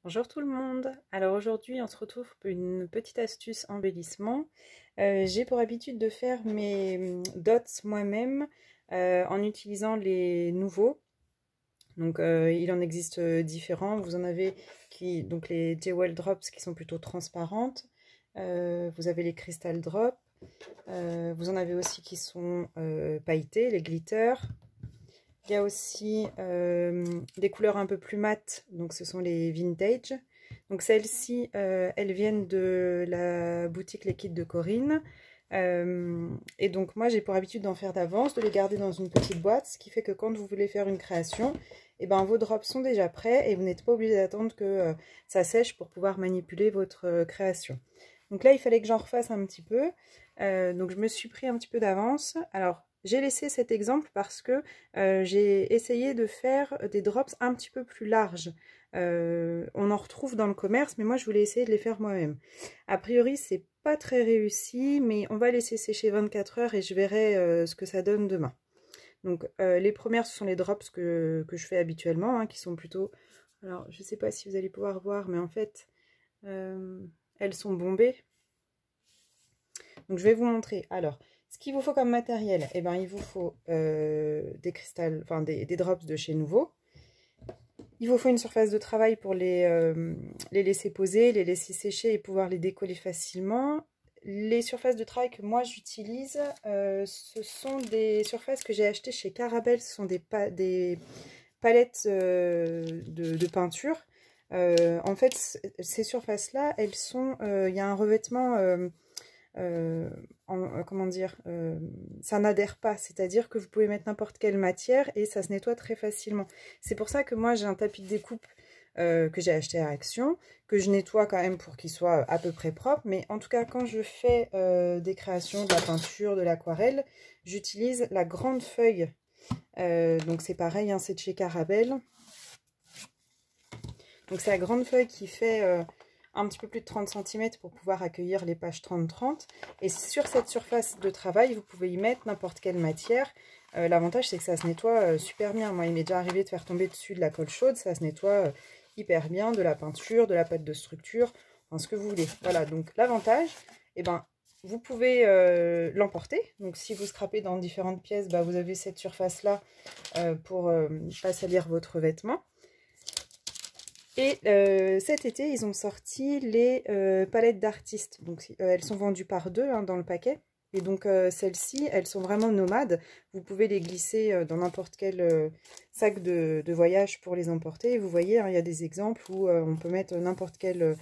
Bonjour tout le monde. Alors aujourd'hui on se retrouve pour une petite astuce embellissement. J'ai pour habitude de faire mes dots moi-même en utilisant les nouveaux. Donc il en existe différents. Vous en avez donc les Jewel Drops qui sont plutôt transparentes. Vous avez les Crystal Drops. Vous en avez aussi qui sont pailletés, les glitters. Il y a aussi des couleurs un peu plus mates, donc ce sont les vintage. Donc celles-ci, elles viennent de la boutique Les Kits de Corinne. Et donc moi j'ai pour habitude d'en faire d'avance, de les garder dans une petite boîte, ce qui fait que quand vous voulez faire une création, et ben, vos drops sont déjà prêts et vous n'êtes pas obligé d'attendre que ça sèche pour pouvoir manipuler votre création. Donc là il fallait que j'en refasse un petit peu, donc je me suis pris un petit peu d'avance. Alors j'ai laissé cet exemple parce que j'ai essayé de faire des drops un petit peu plus larges. On en retrouve dans le commerce, mais moi je voulais essayer de les faire moi-même. A priori, c'est pas très réussi, mais on va laisser sécher 24 heures et je verrai ce que ça donne demain. Donc les premières, ce sont les drops que je fais habituellement, hein, qui sont plutôt... Alors, je sais pas si vous allez pouvoir voir, mais en fait, elles sont bombées. Donc je vais vous montrer. Alors, ce qu'il vous faut comme matériel, eh ben, il vous faut des cristals, enfin des drops de chez Nouveau. Il vous faut une surface de travail pour les laisser poser, les laisser sécher et pouvoir les décoller facilement. Les surfaces de travail que moi j'utilise, ce sont des surfaces que j'ai achetées chez Carabel. Ce sont des palettes de peinture. En fait, ces surfaces-là, elles sont... Il y a un revêtement... comment dire, ça n'adhère pas, c'est-à-dire que vous pouvez mettre n'importe quelle matière et ça se nettoie très facilement. C'est pour ça que moi j'ai un tapis de découpe que j'ai acheté à Action, que je nettoie quand même pour qu'il soit à peu près propre, mais en tout cas quand je fais des créations, de la peinture, de l'aquarelle, j'utilise la grande feuille, donc c'est pareil, hein, c'est de chez Carabel. Donc c'est la grande feuille qui fait un petit peu plus de 30 cm pour pouvoir accueillir les pages 30-30. Et sur cette surface de travail, vous pouvez y mettre n'importe quelle matière. L'avantage, c'est que ça se nettoie super bien. Moi, il m'est déjà arrivé de faire tomber dessus de la colle chaude. Ça se nettoie hyper bien, de la peinture, de la pâte de structure, enfin ce que vous voulez. Voilà, donc l'avantage, eh ben, vous pouvez l'emporter. Donc si vous scrapez dans différentes pièces, bah, vous avez cette surface-là pour pas salir votre vêtement. Et cet été, ils ont sorti les palettes d'artistes. Donc, elles sont vendues par deux hein, dans le paquet. Et donc, celles-ci, elles sont vraiment nomades. Vous pouvez les glisser dans n'importe quel sac de voyage pour les emporter. Et vous voyez, hein, il y a des exemples où on peut mettre n'importe quel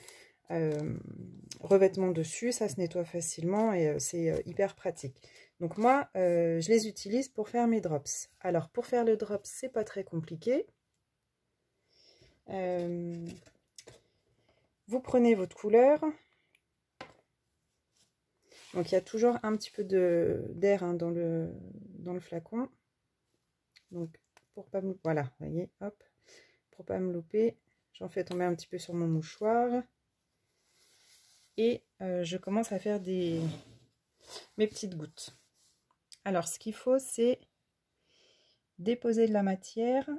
revêtement dessus. Ça se nettoie facilement et c'est hyper pratique. Donc, moi, je les utilise pour faire mes drops. Alors, pour faire le drop, c'est pas très compliqué. Vous prenez votre couleur. Donc il y a toujours un petit peu d'air hein, dans le flacon. Donc pour pas me... Voilà, vous voyez, hop. Pour pas me louper, j'en fais tomber un petit peu sur mon mouchoir. Et je commence à faire mes petites gouttes. Alors ce qu'il faut, c'est déposer de la matière.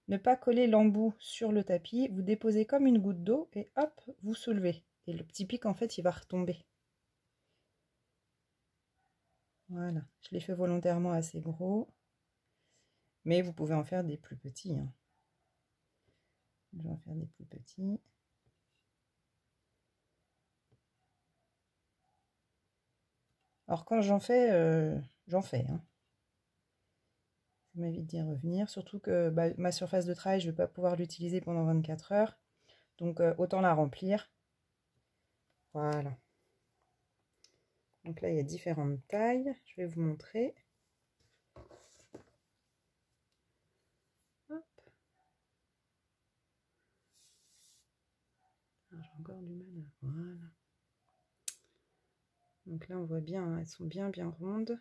Ne pas coller l'embout sur le tapis, vous déposez comme une goutte d'eau et hop, vous soulevez. Et le petit pic, en fait, il va retomber. Voilà, je l'ai fait volontairement assez gros, mais vous pouvez en faire des plus petits. Hein. Je vais en faire des plus petits. Alors quand j'en fais, j'en fais. Hein. Ça m'évite d'y revenir, surtout que bah, ma surface de travail, je ne vais pas pouvoir l'utiliser pendant 24 heures. Donc autant la remplir. Voilà. Donc là, il y a différentes tailles. Je vais vous montrer. Hop. J'ai encore du mal. Voilà. Donc là, on voit bien, hein, elles sont bien rondes.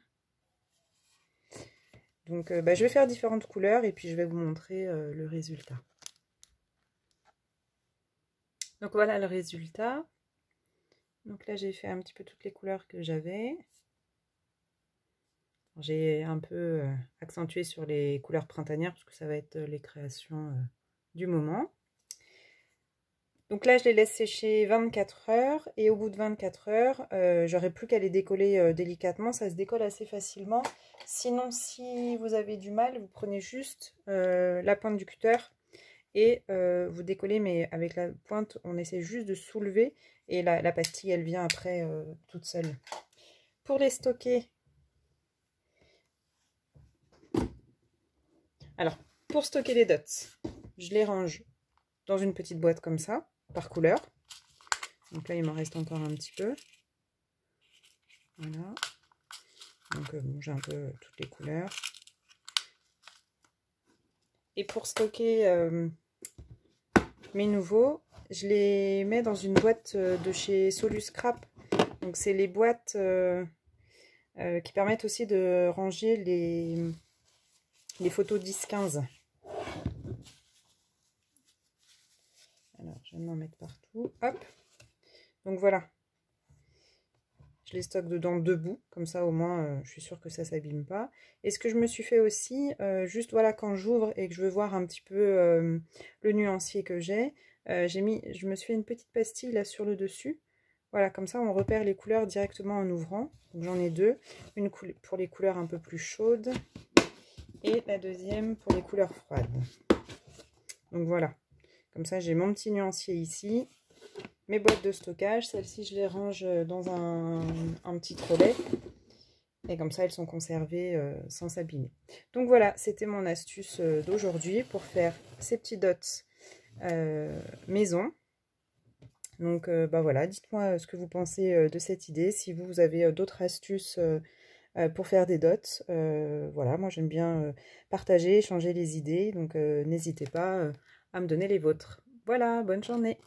Donc bah, je vais faire différentes couleurs et puis je vais vous montrer le résultat. Donc voilà le résultat. Donc là j'ai fait un petit peu toutes les couleurs que j'avais. J'ai un peu accentué sur les couleurs printanières parce que ça va être les créations du moment. Donc là, je les laisse sécher 24 heures et au bout de 24 heures, j'aurai plus qu'à les décoller délicatement. Ça se décolle assez facilement. Sinon, si vous avez du mal, vous prenez juste la pointe du cutter et vous décollez, mais avec la pointe, on essaie juste de soulever et la pastille, elle vient après toute seule. Pour les stocker, alors, pour stocker les dots, je les range dans une petite boîte comme ça, par couleur. Donc là, il m'en reste encore un petit peu. Voilà. Donc bon, j'ai un peu toutes les couleurs. Et pour stocker mes nouveaux, je les mets dans une boîte de chez Solus Scrap. Donc c'est les boîtes qui permettent aussi de ranger les photos 10-15. Alors, je vais m'en mettre partout. Hop. Donc voilà. Je les stocke dedans debout. Comme ça, au moins, je suis sûre que ça ne s'abîme pas. Et ce que je me suis fait aussi, juste voilà, quand j'ouvre et que je veux voir un petit peu le nuancier que j'ai, je me suis fait une petite pastille là sur le dessus. Voilà, comme ça, on repère les couleurs directement en ouvrant. Donc j'en ai deux. Une pour les couleurs un peu plus chaudes. Et la deuxième pour les couleurs froides. Donc voilà. Comme ça, j'ai mon petit nuancier ici. Mes boîtes de stockage, celles-ci, je les range dans un petit trolley. Et comme ça, elles sont conservées sans s'abîmer. Donc voilà, c'était mon astuce d'aujourd'hui pour faire ces petits dots maison. Donc bah voilà, dites-moi ce que vous pensez de cette idée. Si vous avez d'autres astuces pour faire des dots. Voilà, moi j'aime bien partager, échanger les idées. Donc n'hésitez pas à me donner les vôtres. Voilà, bonne journée.